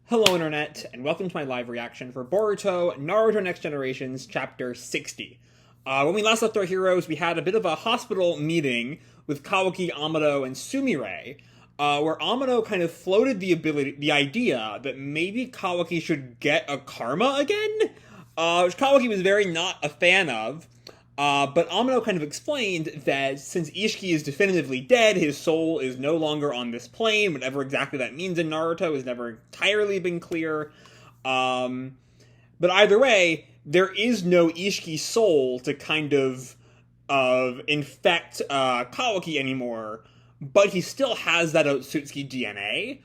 Hello Internet, and welcome to my live reaction for Boruto, Naruto Next Generations, Chapter 60. When we last left our heroes, we had a bit of a hospital meeting with Kawaki, Amado, and Sumire, where Amado kind of floated the idea that maybe Kawaki should get a karma again, which Kawaki was very not a fan of. But Amado kind of explained that since Ishiki is definitively dead, his soul is no longer on this plane. Whatever exactly that means in Naruto has never entirely been clear. But either way, there is no Ishiki soul to kind of infect Kawaki anymore. But he still has that Otsutsuki DNA,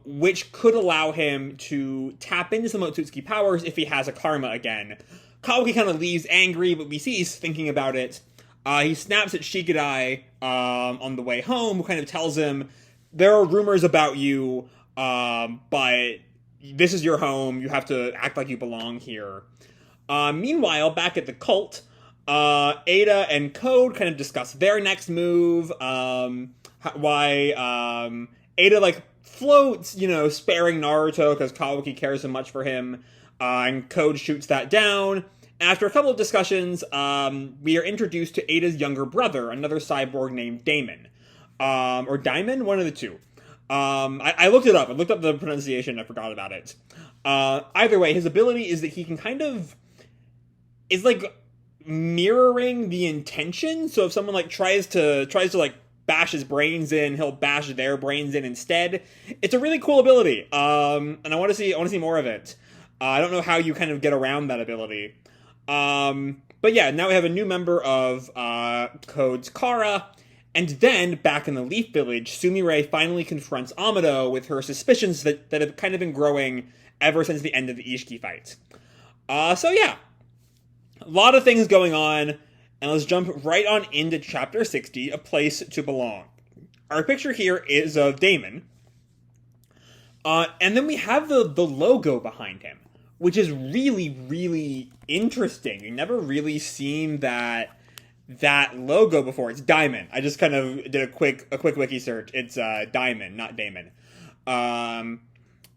which could allow him to tap into some Otsutsuki powers if he has a karma again. Kawaki kind of leaves angry, but we see he's thinking about it. He snaps at Shikadai on the way home, who kind of tells him, there are rumors about you, but this is your home. You have to act like you belong here. Meanwhile, back at the cult, Eida and Code kind of discuss their next move, why Eida, floats, sparing Naruto because Kawaki cares so much for him. And Code shoots that down. After a couple of discussions, we are introduced to Eida's younger brother, another cyborg named Damon. Or Diamond? One of the two. I looked it up. I looked up the pronunciation. I forgot about it. Either way, his ability is that he can kind of... is mirroring the intention. So if someone tries to bash his brains in, he'll bash their brains in instead. It's a really cool ability. And I want to see more of it. I don't know how you kind of get around that ability. But yeah, now we have a new member of Code's Kara. And then, back in the Leaf Village, Sumire finally confronts Amado with her suspicions that have kind of been growing ever since the end of the Ishiki fight. So yeah, a lot of things going on. And let's jump right on into Chapter 60, A Place to Belong. Our picture here is of Damon. And then we have the logo behind him, which is really, really interesting. You've never really seen that logo before. It's Diamond. I just kind of did a quick wiki search. It's Diamond, not Damon.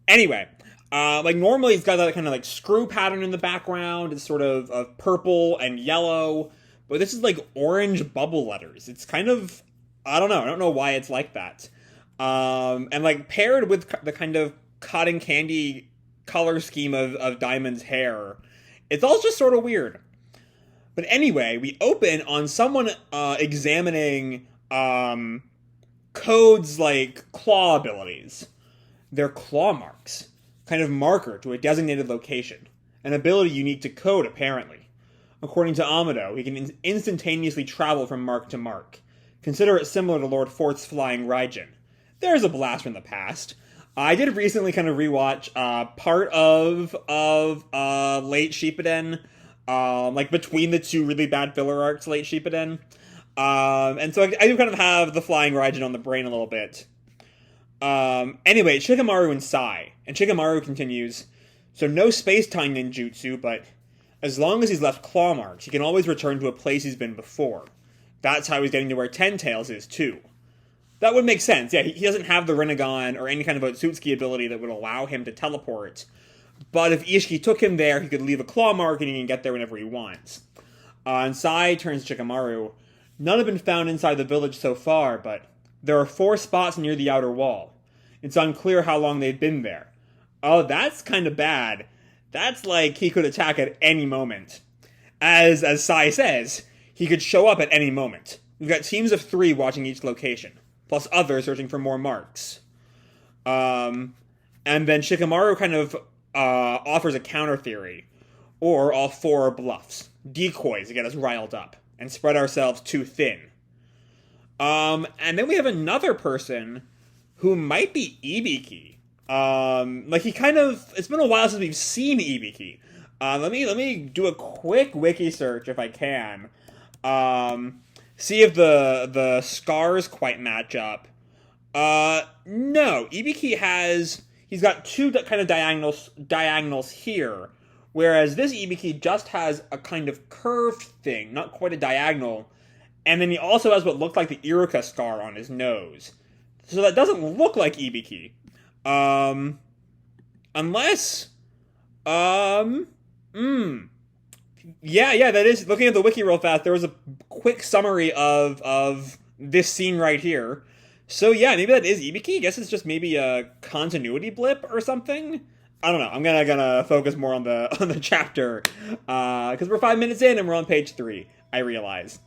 Anyway, normally it's got that kind of screw pattern in the background. It's sort of purple and yellow, but this is orange bubble letters. It's kind of, I don't know why it's like that. And paired with the kind of cotton candy color scheme of Diamond's hair, it's all just sort of weird. But anyway, we open on someone examining Code's claw abilities. They're claw marks, kind of marker to a designated location, an ability unique to Code apparently. According to Amado, he can instantaneously travel from mark to mark. Consider it similar to Lord Forth's flying Raijin. There's a blast from the past. I did recently kind of rewatch part of Late Shippuden, between the two really bad filler arcs, Late Shippuden. And so I do kind of have the flying Raijin on the brain a little bit. Anyway, Shikamaru and Sai. And Shikamaru continues, so no space-time ninjutsu, but as long as he's left claw marks, he can always return to a place he's been before. That's how he's getting to where Ten Tails is, too. That would make sense. Yeah, he doesn't have the Rinnegan or any kind of Otsutsuki ability that would allow him to teleport. But if Ishiki took him there, he could leave a claw mark and he can get there whenever he wants. And Sai turns to Shikamaru. None have been found inside the village so far, but there are 4 spots near the outer wall. It's unclear how long they've been there. Oh, that's kind of bad. That's he could attack at any moment. As Sai says, he could show up at any moment. We've got teams of 3 watching each location, plus others searching for more marks. And then Shikamaru kind of offers a counter theory. Or all 4 are bluffs. Decoys to get us riled up. And spread ourselves too thin. And then we have another person who might be Ibiki. It's been a while since we've seen Ibiki. Let me do a quick wiki search if I can. See if the scars quite match up. No, Ibiki he's got 2 kind of diagonals here, whereas this Ibiki just has a kind of curved thing, not quite a diagonal, and then he also has what looks like the Iruka scar on his nose. So that doesn't look like Ibiki. Unless, um, yeah, that is, looking at the wiki real fast, there was a quick summary of this scene right here. So yeah, maybe that is Ibiki. I guess it's just maybe a continuity blip or something. I don't know. I'm gonna focus more on the chapter, because we're 5 minutes in and we're on page 3. I realize.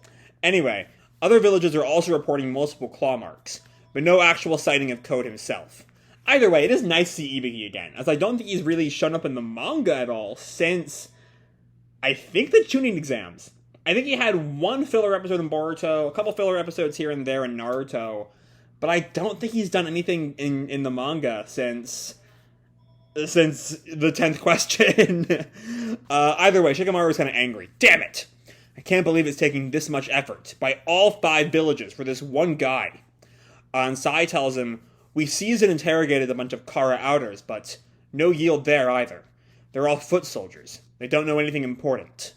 Anyway, other villages are also reporting multiple claw marks, but no actual sighting of Code himself. Either way, it is nice to see Ibiki again, as I don't think he's really shown up in the manga at all since, I think, the Chunin exams. I think he had one filler episode in Boruto, a couple filler episodes here and there in Naruto, but I don't think he's done anything in the manga since the 10th question. Either way, Shikamaru is kind of angry. Damn it! I can't believe it's taking this much effort by all 5 villages for this one guy. And Sai tells him, we seized and interrogated a bunch of Kara outers, but no yield there either. They're all foot soldiers. They don't know anything important.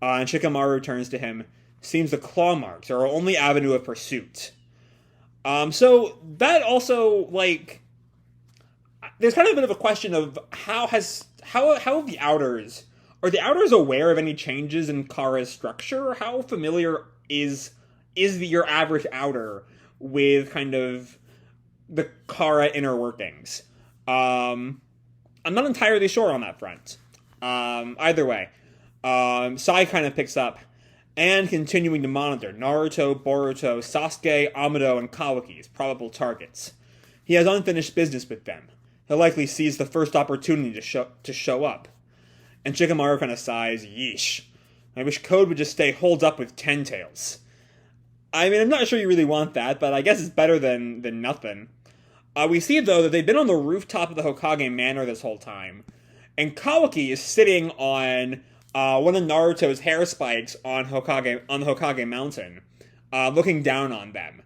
And Shikamaru turns to him, seems the claw marks are our only avenue of pursuit. So that also, like, there's kind of a bit of a question of how the outers, are the outers aware of any changes in Kara's structure? How familiar is your average outer with kind of the Kara inner workings? I'm not entirely sure on that front. Either way, Sai kind of picks up, and continuing to monitor Naruto, Boruto, Sasuke, Amado, and Kawaki as probable targets. He has unfinished business with them. He'll likely seize the first opportunity to show up. And Shikamaru kind of sighs, yeesh. I wish Code would just stay holed up with Ten Tails. I mean, I'm not sure you really want that, but I guess it's better than nothing. We see, though, that they've been on the rooftop of the Hokage Manor this whole time. And Kawaki is sitting on one of Naruto's hair spikes on the Hokage Mountain, looking down on them.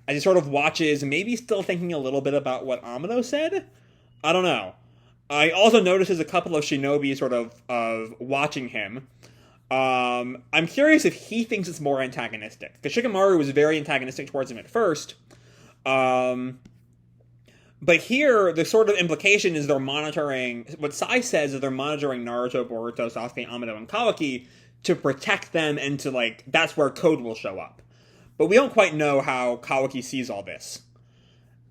As he sort of watches, maybe still thinking a little bit about what Amado said? I don't know. He also notices a couple of shinobi sort of watching him. I'm curious if he thinks it's more antagonistic. Because Shikamaru was very antagonistic towards him at first. But here, the sort of implication is they're monitoring, what Sai says is they're monitoring Naruto, Boruto, Sasuke, Amado, and Kawaki to protect them and to, like, that's where Code will show up. But we don't quite know how Kawaki sees all this.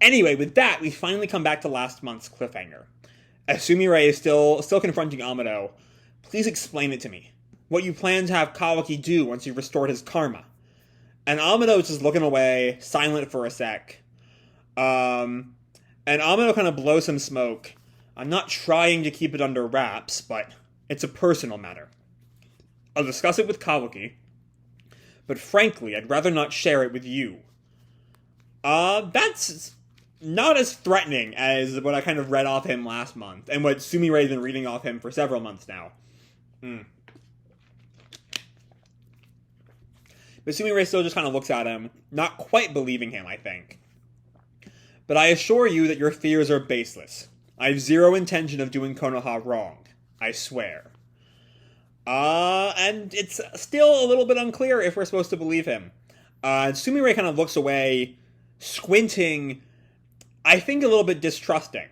Anyway, with that, we finally come back to last month's cliffhanger. As Sumire is still confronting Amado, please explain it to me. What you plan to have Kawaki do once you've restored his karma. And Amado is just looking away, silent for a sec. And Amado kind of blows some smoke. I'm not trying to keep it under wraps, but it's a personal matter. I'll discuss it with Kawaki, but frankly, I'd rather not share it with you. That's not as threatening as what I kind of read off him last month, and what Sumire's been reading off him for several months now. But Sumire still just kind of looks at him, not quite believing him, I think. But I assure you that your fears are baseless. I have zero intention of doing Konoha wrong. I swear. And it's still a little bit unclear if we're supposed to believe him. Sumire kind of looks away, squinting, I think a little bit distrusting.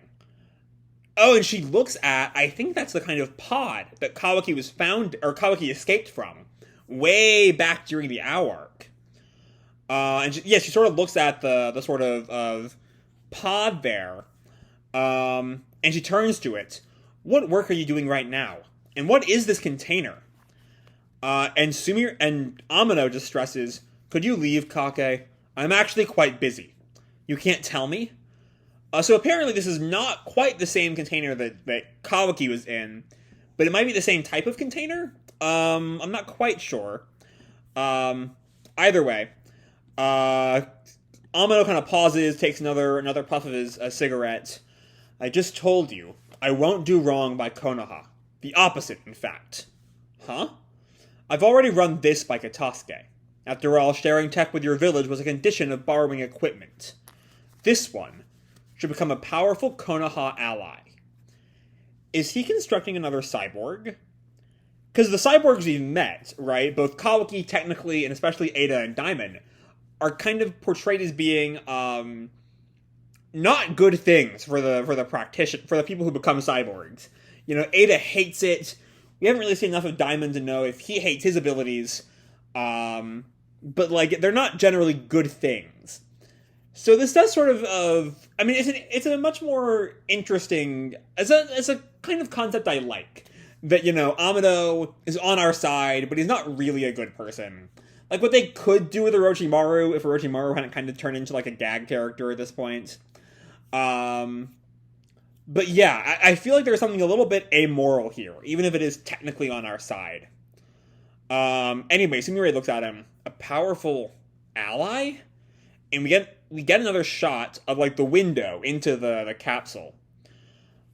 Oh, and she looks at, I think that's the kind of pod that Kawaki was found, or Kawaki escaped from, way back during the OW arc. And she sort of looks at the sort of pod there, and she turns to it. What work are you doing right now? And what is this container? And Sumire and Amado just stresses, could you leave, Kake? I'm actually quite busy. You can't tell me? So apparently this is not quite the same container that Kawaki was in, but it might be the same type of container? I'm not quite sure. Either way, Amado kind of pauses, takes another puff of his cigarette. I just told you, I won't do wrong by Konoha. The opposite, in fact. Huh? I've already run this by Katasuke. After all, sharing tech with your village was a condition of borrowing equipment. This one should become a powerful Konoha ally. Is he constructing another cyborg? Because the cyborgs we've met, right, both Kawaki technically, and especially Eida and Diamond, are kind of portrayed as being, not good things for the people who become cyborgs. You know, Eida hates it. We haven't really seen enough of Diamond to know if he hates his abilities. But like they're not generally good things. So this does sort of I mean, it's a much more interesting as a kind of concept I like. That, you know, Amado is on our side, but he's not really a good person. Like, what they could do with Orochimaru, if Orochimaru hadn't kind of turned into, like, a gag character at this point. But yeah, I feel like there's something a little bit amoral here, even if it is technically on our side. Anyway, Sumire looks at him. A powerful ally? And we get another shot of, like, the window into the capsule.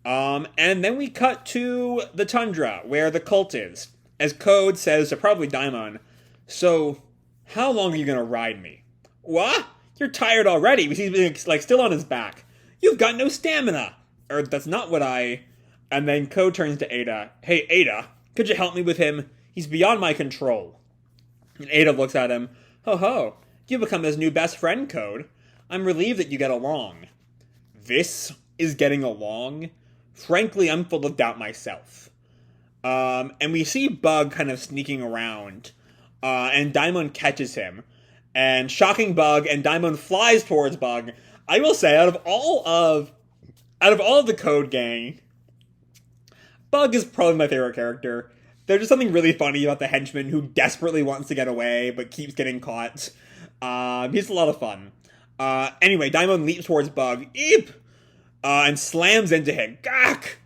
And then we cut to the tundra, where the cult is. As Code says to probably Daimon, "So, how long are you gonna ride me?" "What? You're tired already," because he's like still on his back. "You've got no stamina." Or, "That's not what I..." And then Code turns to Eida. "Hey, Eida, could you help me with him? He's beyond my control." And Eida looks at him. "Ho ho, you've become his new best friend, Code. I'm relieved that you get along." This is getting along? Frankly, I'm full of doubt myself. And we see Bug kind of sneaking around, and Daimon catches him, and shocking Bug, and Daimon flies towards Bug. I will say, out of all of the Code gang, Bug is probably my favorite character. There's just something really funny about the henchman who desperately wants to get away, but keeps getting caught. He's a lot of fun. Anyway, Daimon leaps towards Bug. Eep! And slams into him. Gak!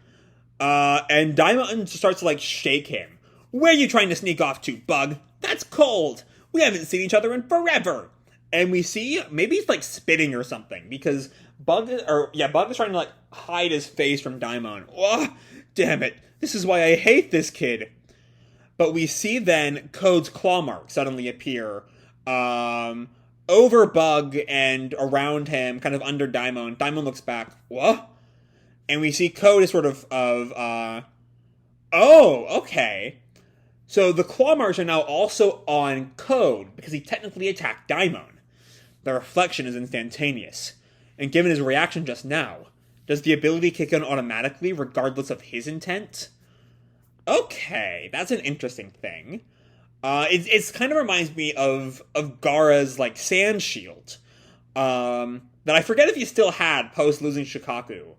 And Daimon starts to, like, shake him. "Where are you trying to sneak off to, Bug? That's cold! We haven't seen each other in forever!" And we see, maybe he's, like, spitting or something, because Bug is trying to, like, hide his face from Daimon. Oh, damn it. This is why I hate this kid. But we see then Code's claw mark suddenly appear, over Bug and around him, kind of under Daimon. Daimon looks back. What? And we see Code is sort of oh, okay. So the claw marks are now also on Code, because he technically attacked Daimon. The reflection is instantaneous. And given his reaction just now, does the ability kick in automatically regardless of his intent? Okay, that's an interesting thing. It's kind of reminds me of Gaara's, like, sand shield. That I forget if he still had post losing Shikaku.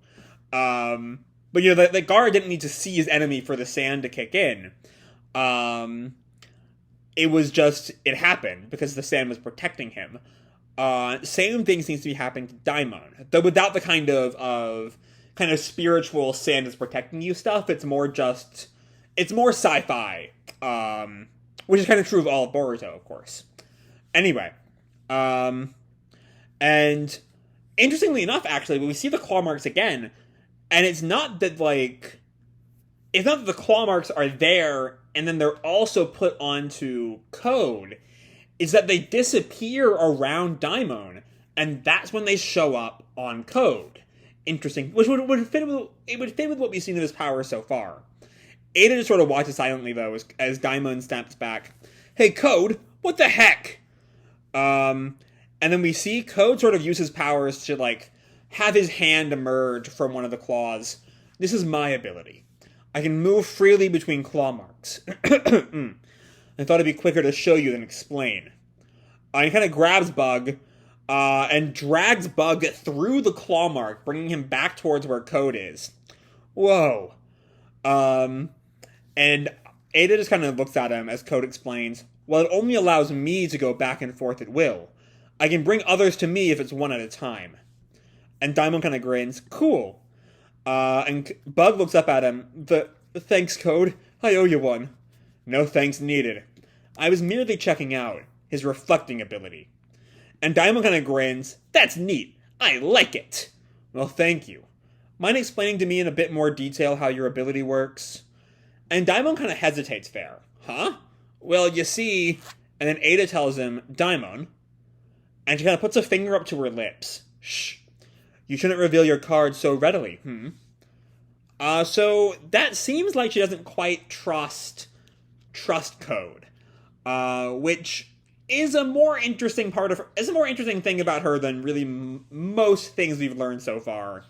But, you know, that Gaara didn't need to see his enemy for the sand to kick in. It was just, it happened because the sand was protecting him. Same thing seems to be happening to Daimon. Though without the kind of spiritual sand is protecting you stuff, it's more sci-fi. Which is kind of true of all of Boruto, of course. Anyway. And interestingly enough, actually, we see the claw marks again, and it's not that the claw marks are there and then they're also put onto Code. Is that they disappear around Daimon, and that's when they show up on Code. Interesting. Which would fit with what we've seen of his power so far. Eida just sort of watches silently, though, as Daimon snaps back. "Hey, Code, what the heck?" And then we see Code sort of use his powers to, like, have his hand emerge from one of the claws. "This is my ability. I can move freely between claw marks." I thought it'd be quicker to show you than explain. He kind of grabs Bug, and drags Bug through the claw mark, bringing him back towards where Code is. Whoa. And Eida just kind of looks at him as Code explains, "Well, it only allows me to go back and forth at will. I can bring others to me if it's one at a time." And Daimon kind of grins. "Cool." And Bug looks up at him. Thanks, Code. I owe you one." "No thanks needed. I was merely checking out his reflecting ability." And Daimon kind of grins. "That's neat. I like it." "Well, thank you. Mind explaining to me in a bit more detail how your ability works?" And Daimon kind of hesitates there. "Huh? Well, you see..." And then Eida tells him, "Daimon." And she kind of puts a finger up to her lips. "Shh. You shouldn't reveal your cards so readily, So that seems like she doesn't quite trust Code. Which is a more interesting thing about her than really most things we've learned so far.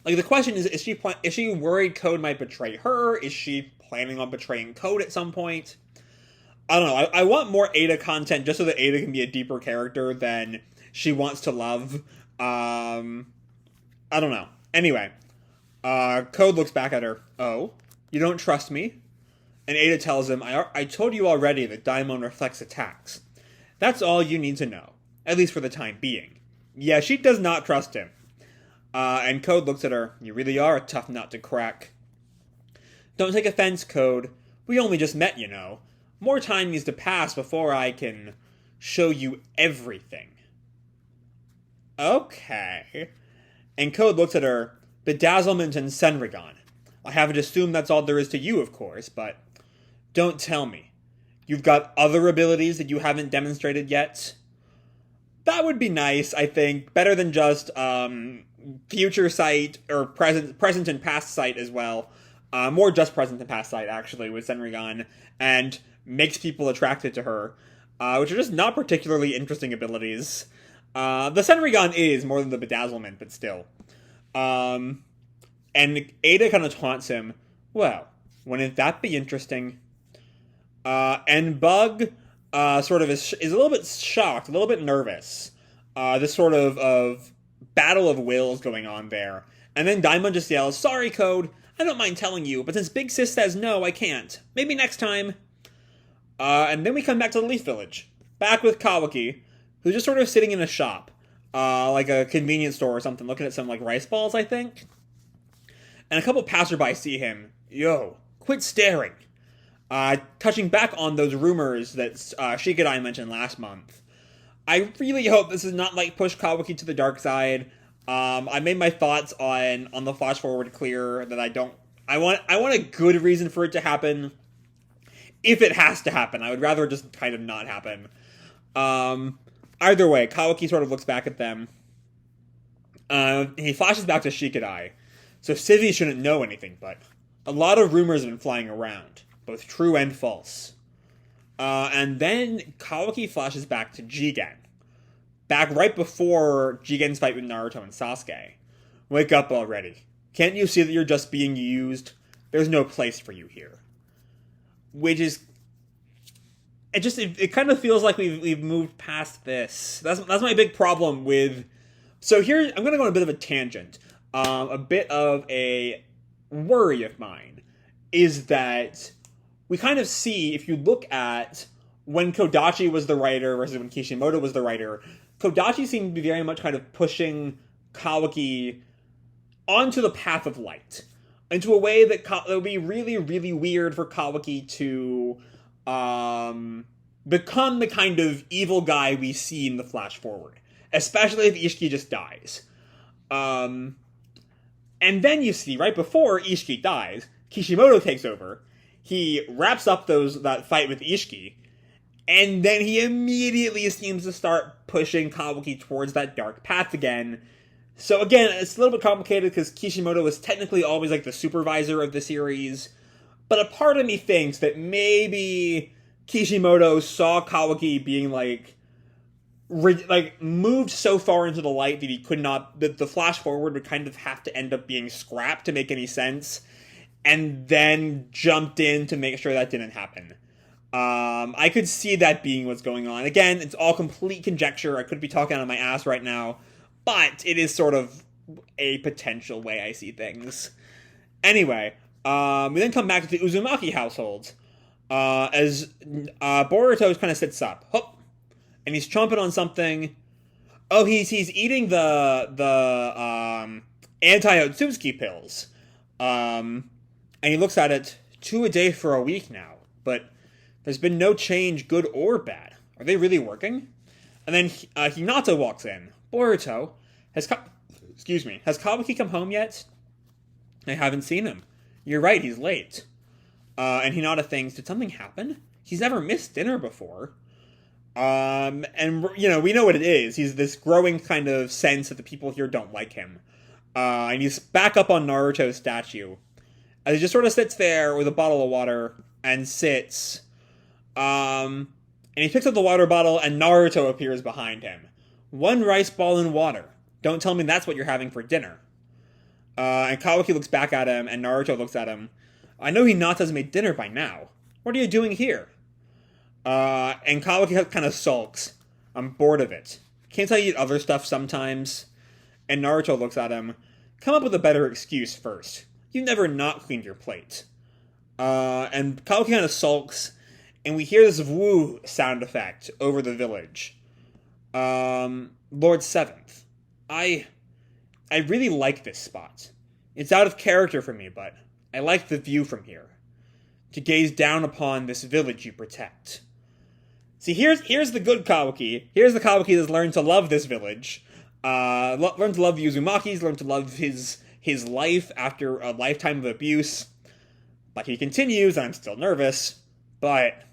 Like, the question is she worried Code might betray her? Is she planning on betraying Code at some point? I don't know. I want more Eida content just so that Eida can be a deeper character than she wants to love. I don't know. Anyway, Code looks back at her. Oh, you don't trust me? And Eida tells him, I told you already that Daimon reflects attacks. That's all you need to know, at least for the time being. Yeah, she does not trust him. And Code looks at her. You really are a tough nut to crack. Don't take offense, Code. We only just met, you know. More time needs to pass before I can show you everything. Okay. And Code looks at her. Bedazzlement and Senrigan. I haven't assumed that's all there is to you, of course, but don't tell me. You've got other abilities that you haven't demonstrated yet? That would be nice, I think. Better than just, future sight, or present and past sight as well. More just present and past sight, actually, with Senrigan, and makes people attracted to her, which are just not particularly interesting abilities. The Senrigan is more than the Bedazzlement, but still. And Eida kind of taunts him, well, wouldn't that be interesting? And Bug, sort of is a little bit shocked, a little bit nervous. This sort of battle of wills going on there. And then Daimon just yells, sorry, Code, I don't mind telling you, but since Big Sis says no, I can't. Maybe next time. And then we come back to the Leaf Village. Back with Kawaki, who's just sort of sitting in a shop. Like a convenience store or something, looking at some, like, rice balls, I think. And a couple passerby see him. Yo, quit staring. Touching back on those rumors that Shikadai mentioned last month. I really hope this is not, like, push Kawaki to the dark side. I made my thoughts on the flash forward clear that I want a good reason for it to happen. If it has to happen, I would rather just kind of not happen. Either way, Kawaki sort of looks back at them. He flashes back to Shikadai. So Civi shouldn't know anything, but a lot of rumors have been flying around, both true and false. And then Kawaki flashes back to Jigen. Back right before Jigen's fight with Naruto and Sasuke. Wake up already. Can't you see that you're just being used? There's no place for you here. Which is... It kind of feels like we've moved past this. That's my big problem with... So here, I'm going to go on a bit of a tangent. A bit of a worry of mine is that we kind of see, if you look at when Kodachi was the writer versus when Kishimoto was the writer, Kodachi seemed to be very much kind of pushing Kawaki onto the path of light. Into a way that would be really, really weird for Kawaki to become the kind of evil guy we see in the flash forward. Especially if Ishiki just dies. And then you see, right before Ishiki dies, Kishimoto takes over. He wraps up that fight with Ishiki. And then he immediately seems to start pushing Kawaki towards that dark path again. So again, it's a little bit complicated because Kishimoto was technically always like the supervisor of the series. But a part of me thinks that maybe Kishimoto saw Kawaki being moved so far into the light that he could not, that the flash forward would kind of have to end up being scrapped to make any sense, and then jumped in to make sure that didn't happen. I could see that being what's going on. Again, it's all complete conjecture. I could be talking out of my ass right now, but it is sort of a potential way I see things. Anyway, we then come back to the Uzumaki household, as Boruto kind of sits up. Hup. And he's chomping on something. Oh, he's eating the anti-Otsutsuki pills. And he looks at it, 2 a day for a week now. But there's been no change, good or bad. Are they really working? And then Hinata walks in. Boruto, has Kawaki come home yet? I haven't seen him. You're right, he's late. And Hinata thinks, did something happen? He's never missed dinner before. And, you know, we know what it is. He's this growing kind of sense that the people here don't like him. And he's back up on Naruto's statue. As he just sort of sits there with a bottle of water and sits. And he picks up the water bottle and Naruto appears behind him. One rice ball in water. Don't tell me that's what you're having for dinner. And Kawaki looks back at him and Naruto looks at him. I know Hinata's made dinner by now. What are you doing here? And Kawaki kind of sulks. I'm bored of it. Can't I eat other stuff sometimes? And Naruto looks at him. Come up with a better excuse first. You never not cleaned your plate. And Kawaki kind of sulks, and we hear this woo sound effect over the village. Lord Seventh. I really like this spot. It's out of character for me, but I like the view from here. To gaze down upon this village you protect. See, here's the good Kawaki. Here's the Kawaki that's learned to love this village. Learned to love the Uzumakis, learned to love his life after a lifetime of abuse. But he continues, and I'm still nervous, but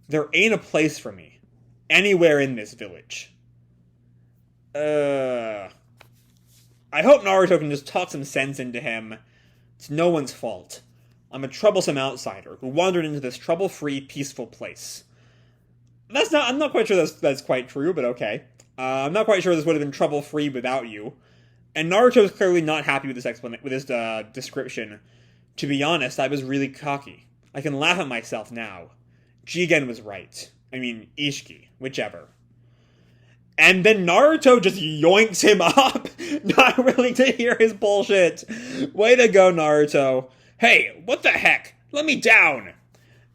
there ain't a place for me anywhere in this village. I hope Naruto can just talk some sense into him. It's no one's fault. I'm a troublesome outsider who wandered into this trouble-free, peaceful place. I'm not quite sure that's quite true, but okay. I'm not quite sure this would have been trouble-free without you. And Naruto's clearly not happy with this description. To be honest, I was really cocky. I can laugh at myself now. Jigen was right. I mean, Ishiki, whichever. And then Naruto just yoinks him up, not willing to hear his bullshit. Way to go, Naruto. Hey, what the heck? Let me down.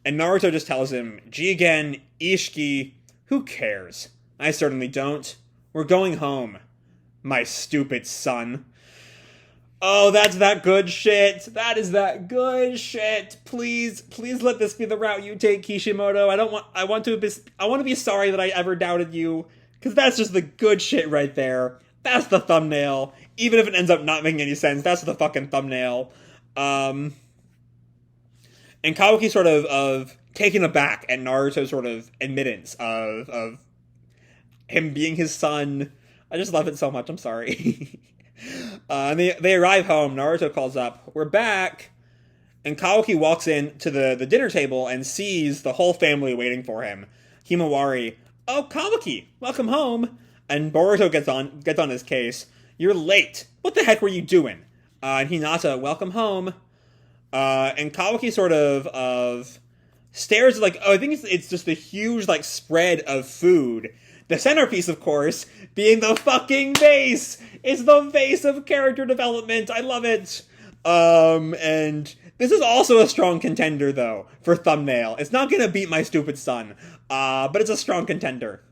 And Naruto just tells him, Jigen, Ishiki, who cares? I certainly don't. We're going home. My stupid son. Oh, that's that good shit. That is that good shit. Please let this be the route you take, Kishimoto. I want to be sorry that I ever doubted you. Because that's just the good shit right there. That's the thumbnail. Even if it ends up not making any sense, that's the fucking thumbnail. And Kawaki sort of taken aback at Naruto's sort of admittance of him being his son. I just love it so much. I'm sorry. And they arrive home. Naruto calls up. We're back. And Kawaki walks in to the dinner table and sees the whole family waiting for him. Himawari. Oh, Kawaki, welcome home. And Boruto gets on his case. You're late. What the heck were you doing? And Hinata, welcome home. And Kawaki sort of stares like, I think it's just a huge like spread of food. The centerpiece, of course, being the fucking vase. It's the vase of character development. I love it. And this is also a strong contender, though, for thumbnail. It's not gonna beat My Stupid Son, but it's a strong contender.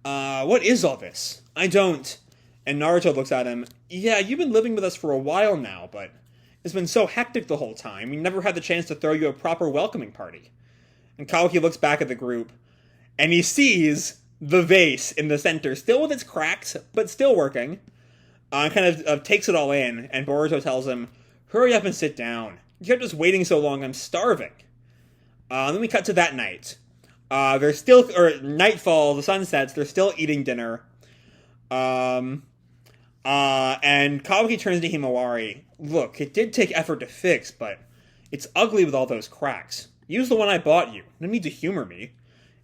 What is all this? I don't. And Naruto looks at him. Yeah, you've been living with us for a while now, but it's been so hectic the whole time. We never had the chance to throw you a proper welcoming party. And Kawaki looks back at the group, and he sees the vase in the center, still with its cracks, but still working. Kind of takes it all in, and Boruto tells him, hurry up and sit down. You kept just waiting so long, I'm starving. Then we cut to that night. Nightfall, the sun sets, they're still eating dinner. And Kawaki turns to Himawari. Look, it did take effort to fix, but it's ugly with all those cracks. Use the one I bought you. No need to humor me.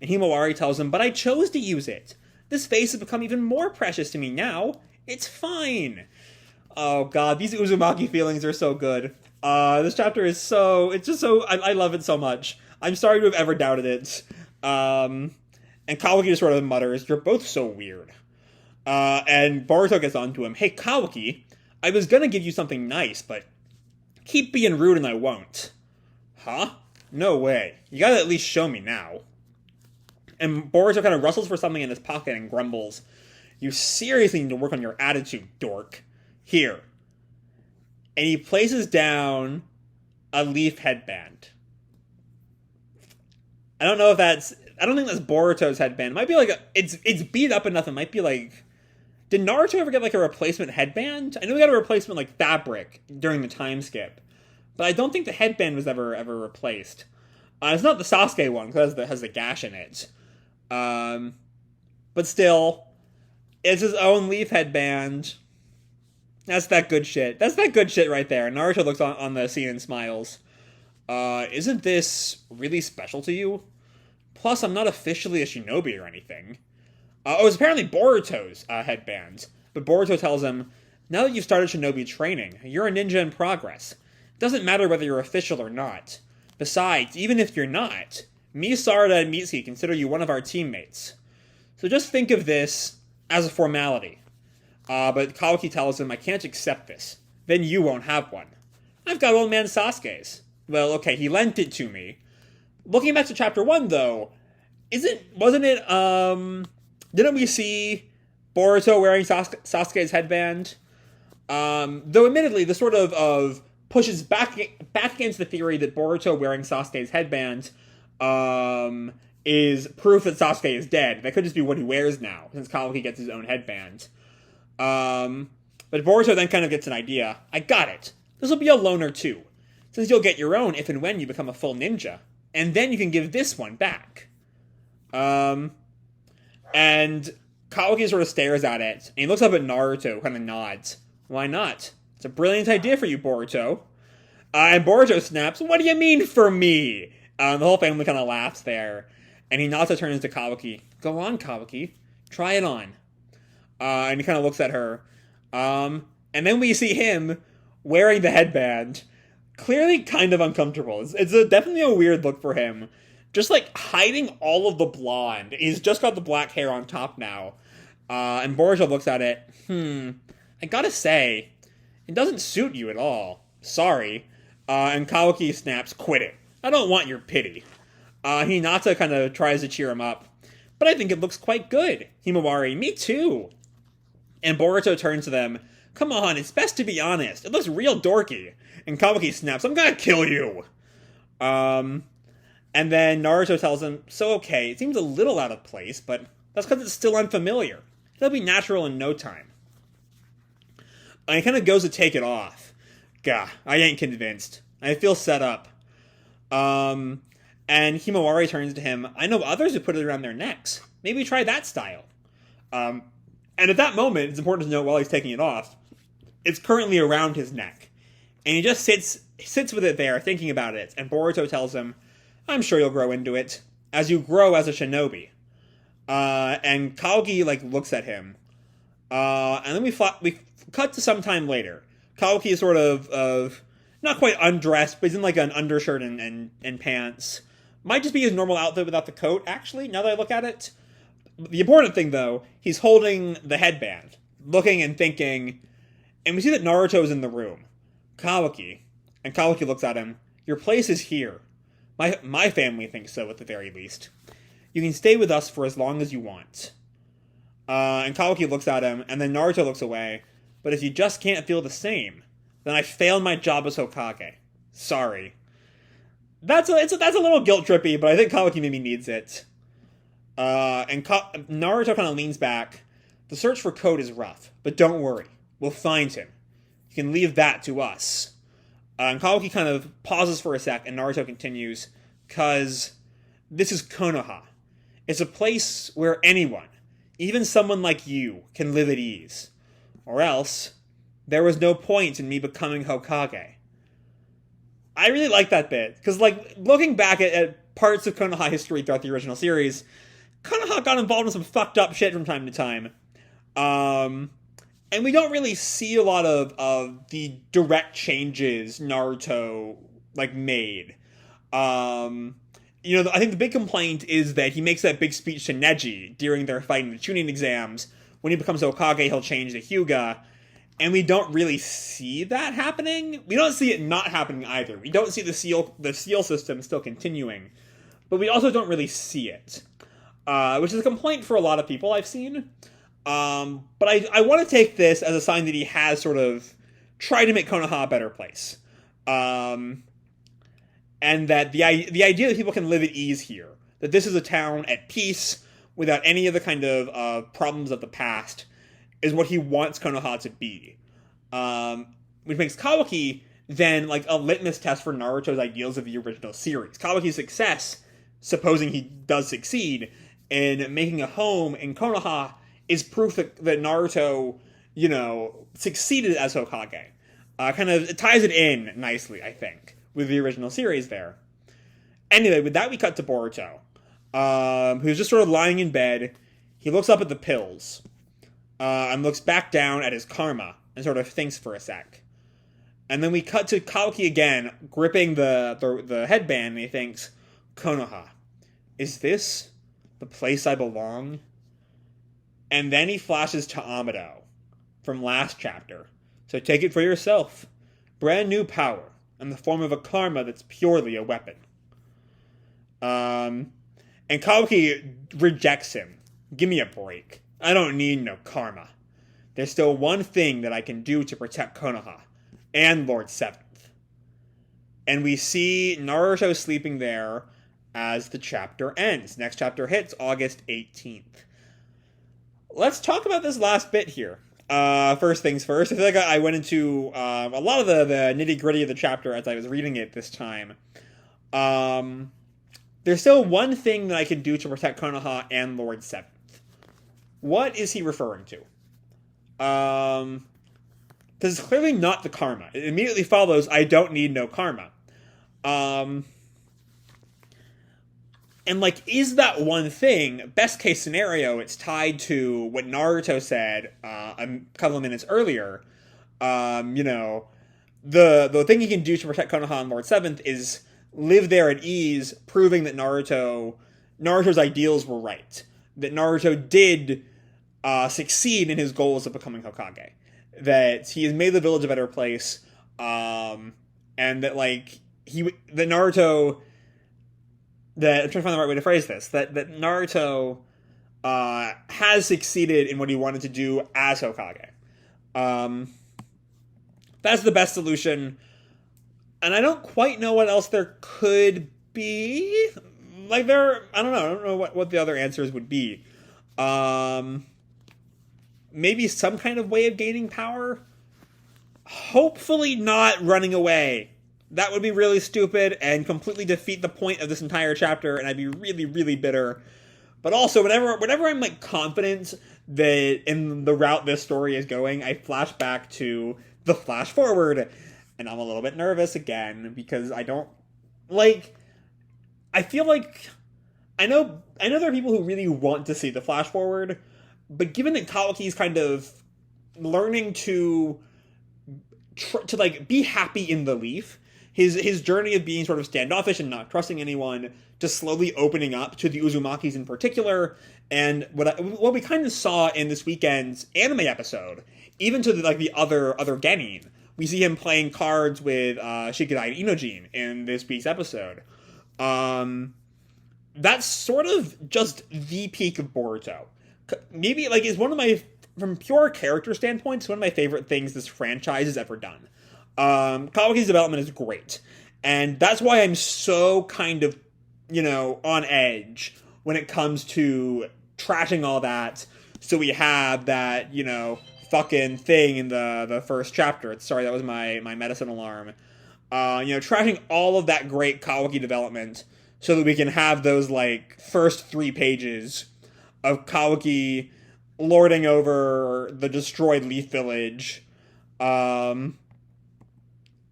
And Himawari tells him, but I chose to use it. This vase has become even more precious to me now. It's fine. Oh god, these Uzumaki feelings are so good. This chapter is I love it so much. I'm sorry to have ever doubted it. And Kawaki just sort of mutters, you're both so weird. And Boruto gets on to him, hey Kawaki, I was gonna give you something nice, but keep being rude and I won't. Huh? No way. You gotta at least show me now. And Boruto kind of rustles for something in his pocket and grumbles, you seriously need to work on your attitude, dork. Here. And he places down a leaf headband. I don't think that's Boruto's headband. It might be like it's beat up enough. It might be like, did Naruto ever get like a replacement headband? I know we got a replacement like fabric during the time skip, but I don't think the headband was ever replaced. It's not the Sasuke one because it has the gash in it. But still, it's his own leaf headband. That's that good shit. That's that good shit right there. Naruto looks on the scene and smiles. Isn't this really special to you? Plus, I'm not officially a shinobi or anything. It's apparently Boruto's headband. But Boruto tells him, now that you've started shinobi training, you're a ninja in progress. It doesn't matter whether you're official or not. Besides, even if you're not, me, Sarada, and Mitsuki consider you one of our teammates. So just think of this as a formality. But Kawaki tells him, I can't accept this. Then you won't have one. I've got old man Sasuke's. Well, okay, he lent it to me. Looking back to chapter 1, though, didn't we see Boruto wearing Sasuke's headband? Though admittedly, this sort of pushes back against the theory that Boruto wearing Sasuke's headband is proof that Sasuke is dead. That could just be what he wears now, since Kawaki gets his own headband. But Boruto then kind of gets an idea. I got it. This will be a loner too, since you'll get your own if and when you become a full ninja. And then you can give this one back. And Kawaki sort of stares at it, and he looks up at Naruto, kind of nods. Why not? It's a brilliant idea for you, Boruto. And Boruto snaps, what do you mean for me? The whole family kind of laughs there. And Hinata turns to Kawaki. Go on, Kawaki. Try it on. And he kind of looks at her. And then we see him wearing the headband. Clearly kind of uncomfortable. It's definitely a weird look for him. Just like hiding all of the blonde. He's just got the black hair on top now. And Boruto looks at it. I gotta say, it doesn't suit you at all. Sorry. And Kawaki snaps, quit it. I don't want your pity. Hinata kind of tries to cheer him up. But I think it looks quite good. Himawari, me too. And Boruto turns to them. Come on, it's best to be honest. It looks real dorky. And Kawaki snaps, I'm gonna kill you. And then Naruto tells him, so okay, it seems a little out of place, but that's because it's still unfamiliar. It'll be natural in no time. And he kind of goes to take it off. Gah, I ain't convinced. I feel set up. And Himawari turns to him, I know others who put it around their necks. Maybe try that style. And at that moment, it's important to note while he's taking it off, it's currently around his neck. And he just sits with it there, thinking about it. And Boruto tells him, I'm sure you'll grow into it, as you grow as a shinobi. And Kawaki, looks at him. And then we cut to some time later. Kawaki is sort of not quite undressed, but he's in, an undershirt and pants. Might just be his normal outfit without the coat, actually, now that I look at it. The important thing, though, he's holding the headband, looking and thinking, and we see that Naruto's in the room. Kawaki. And Kawaki looks at him. Your place is here. My family thinks so, at the very least. You can stay with us for as long as you want. And Kawaki looks at him, and then Naruto looks away. But if you just can't feel the same, then I failed my job as Hokage. Sorry. That's a little guilt-trippy, but I think Kawaki maybe needs it. And Naruto kind of leans back. The search for Code is rough, but don't worry. We'll find him. You can leave that to us. And Kawaki kind of pauses for a sec, and Naruto continues, cause this is Konoha. It's a place where anyone, even someone like you, can live at ease. Or else, there was no point in me becoming Hokage. I really like that bit, because looking back at parts of Konoha history throughout the original series, Konoha got involved in some fucked up shit from time to time. And we don't really see a lot of the direct changes Naruto, made. I think the big complaint is that he makes that big speech to Neji during their fight in the Chunin exams. When he becomes Hokage, he'll change to Hyuga. And we don't really see that happening. We don't see it not happening either. We don't see the seal system still continuing. But we also don't really see it. Which is a complaint for a lot of people I've seen. But I want to take this as a sign that he has sort of tried to make Konoha a better place. And that the idea that people can live at ease here, that this is a town at peace without any of the kind of problems of the past, is what he wants Konoha to be. Which makes Kawaki then a litmus test for Naruto's ideals of the original series. Kawaki's success, supposing he does succeed, in making a home in Konoha is proof that Naruto succeeded as Hokage. It ties it in nicely, I think, with the original series there. Anyway, with that, we cut to Boruto, who's just sort of lying in bed. He looks up at the pills, and looks back down at his karma, and sort of thinks for a sec. And then we cut to Kawaki again, gripping the headband, and he thinks, Konoha, is this the place I belong? And then he flashes to Amado from last chapter. So take it for yourself. Brand new power, in the form of a karma that's purely a weapon. And Kawaki rejects him. Give me a break. I don't need no karma. There's still one thing that I can do to protect Konoha and Lord Seventh. And we see Naruto sleeping there as the chapter ends. Next chapter hits August 18th. Let's talk about this last bit here. First things first, I feel like I went into a lot of the nitty-gritty of the chapter as I was reading it this time. There's still one thing that I can do to protect Konoha and Lord Seventh. What is he referring to? Because it's clearly not the karma. It immediately follows, I don't need no karma. And, is that one thing, best case scenario, it's tied to what Naruto said a couple of minutes earlier. The thing he can do to protect Konoha and Lord Seventh is live there at ease, proving that Naruto's ideals were right. That Naruto did succeed in his goals of becoming Hokage. That he has made the village a better place, and that, Naruto... I'm trying to find the right way to phrase this. That Naruto has succeeded in what he wanted to do as Hokage. That's the best solution. And I don't quite know what else there could be. I don't know what the other answers would be. Maybe some kind of way of gaining power? Hopefully not running away. That would be really stupid and completely defeat the point of this entire chapter, and I'd be really, really bitter. But also, whenever I'm confident that in the route this story is going, I flash back to the flash forward, and I'm a little bit nervous again because I don't I feel like I know there are people who really want to see the flash forward, but given that Kawaki's kind of learning to be happy in the leaf. His journey of being sort of standoffish and not trusting anyone to slowly opening up to the Uzumakis in particular, and what we kind of saw in this weekend's anime episode, even to the other Genin. We see him playing cards with Shikadai and Inojin in this week's episode. That's sort of just the peak of Boruto. Maybe is one of my, from pure character standpoints, one of my favorite things this franchise has ever done. Kawaki's development is great, and that's why I'm so kind of, on edge when it comes to trashing all that, so we have that, fucking thing in the first chapter. Sorry, that was my medicine alarm. Trashing all of that great Kawaki development so that we can have those, first 3 pages of Kawaki lording over the destroyed Leaf Village,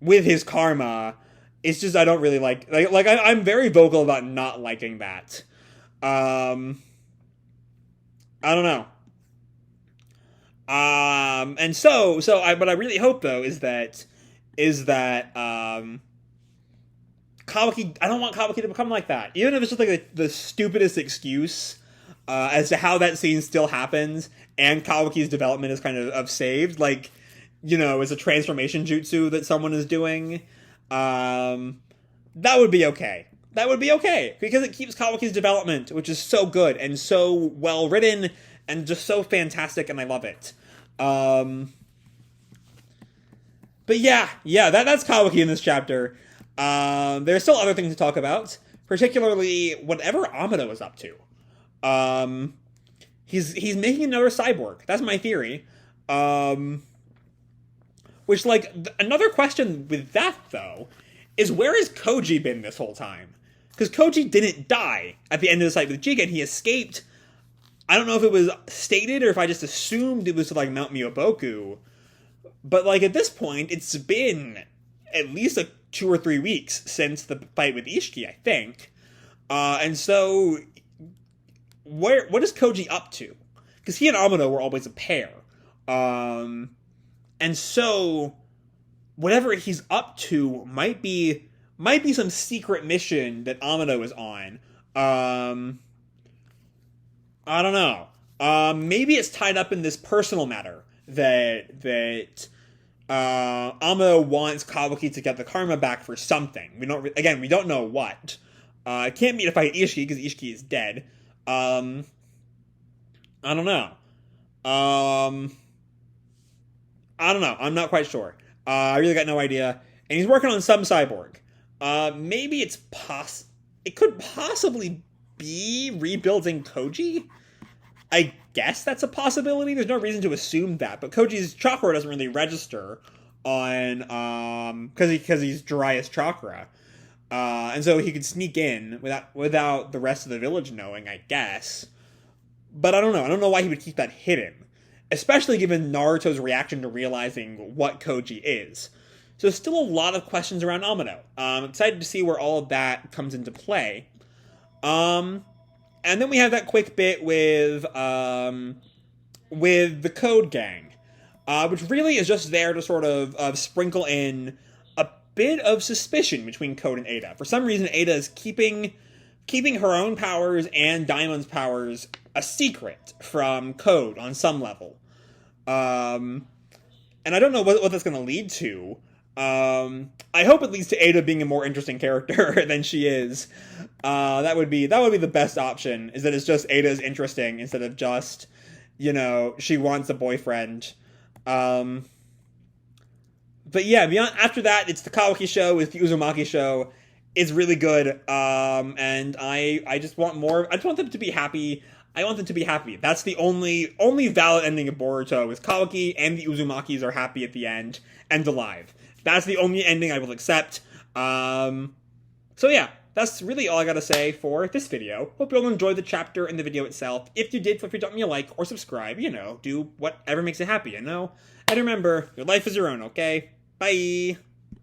with his karma. It's just I don't really I'm very vocal about not liking that. I don't know. And what I really hope though is that Kawaki, I don't want Kawaki to become like that. Even if it's just the stupidest excuse as to how that scene still happens and Kawaki's development is kind of saved, is a transformation jutsu that someone is doing, that would be okay. That would be okay, because it keeps Kawaki's development, which is so good and so well written and just so fantastic, and I love it. But yeah, that's Kawaki in this chapter. There's still other things to talk about, particularly whatever Amado is up to. He's making another cyborg. That's my theory. Which, another question with that, though, is where has Koji been this whole time? Because Koji didn't die at the end of the fight with Jigen. He escaped I don't know if it was stated or if I just assumed it was to, like, Mount Myoboku. But, like, at this point, it's been at least, like, 2 or 3 weeks since the fight with Ishiki, I think. And so, what is Koji up to? Because he and Amado were always a pair. And so, whatever he's up to might be some secret mission that Amado is on. I don't know. Maybe it's tied up in this personal matter that Amado wants Kawaki to get the karma back for something. We don't know what. It can't be to fight Ishiki because Ishiki is dead. I don't know. I don't know. I'm not quite sure. I really got no idea. And he's working on some cyborg. Maybe it could possibly be rebuilding Koji? I guess that's a possibility. There's no reason to assume that, but Koji's chakra doesn't really register on because he's dry as chakra, and so he could sneak in without the rest of the village knowing, I guess. But I don't know. I don't know why he would keep that hidden, especially given Naruto's reaction to realizing what Koji is. So still a lot of questions around Amado. I'm excited to see where all of that comes into play. And then we have that quick bit with the Code Gang, which really is just there to sort of sprinkle in a bit of suspicion between Code and Eida. For some reason, Eida is keeping her own powers and Diamond's powers a secret from Code on some level. And I don't know what that's going to lead to. I hope it leads to Eida being a more interesting character than she is. That would be the best option, is that it's just Eida is interesting instead of just, she wants a boyfriend. But yeah, after that, it's the Kawaki show, it's the Uzumaki show. It's really good. And I just want more. I just want them to be happy. I want them to be happy. That's the only valid ending of Boruto, is Kawaki and the Uzumakis are happy at the end and alive. That's the only ending I will accept. So yeah, that's really all I gotta say for this video. Hope you all enjoyed the chapter and the video itself. If you did, feel free to drop me a like or subscribe. Do whatever makes you happy, And remember, your life is your own, okay? Bye!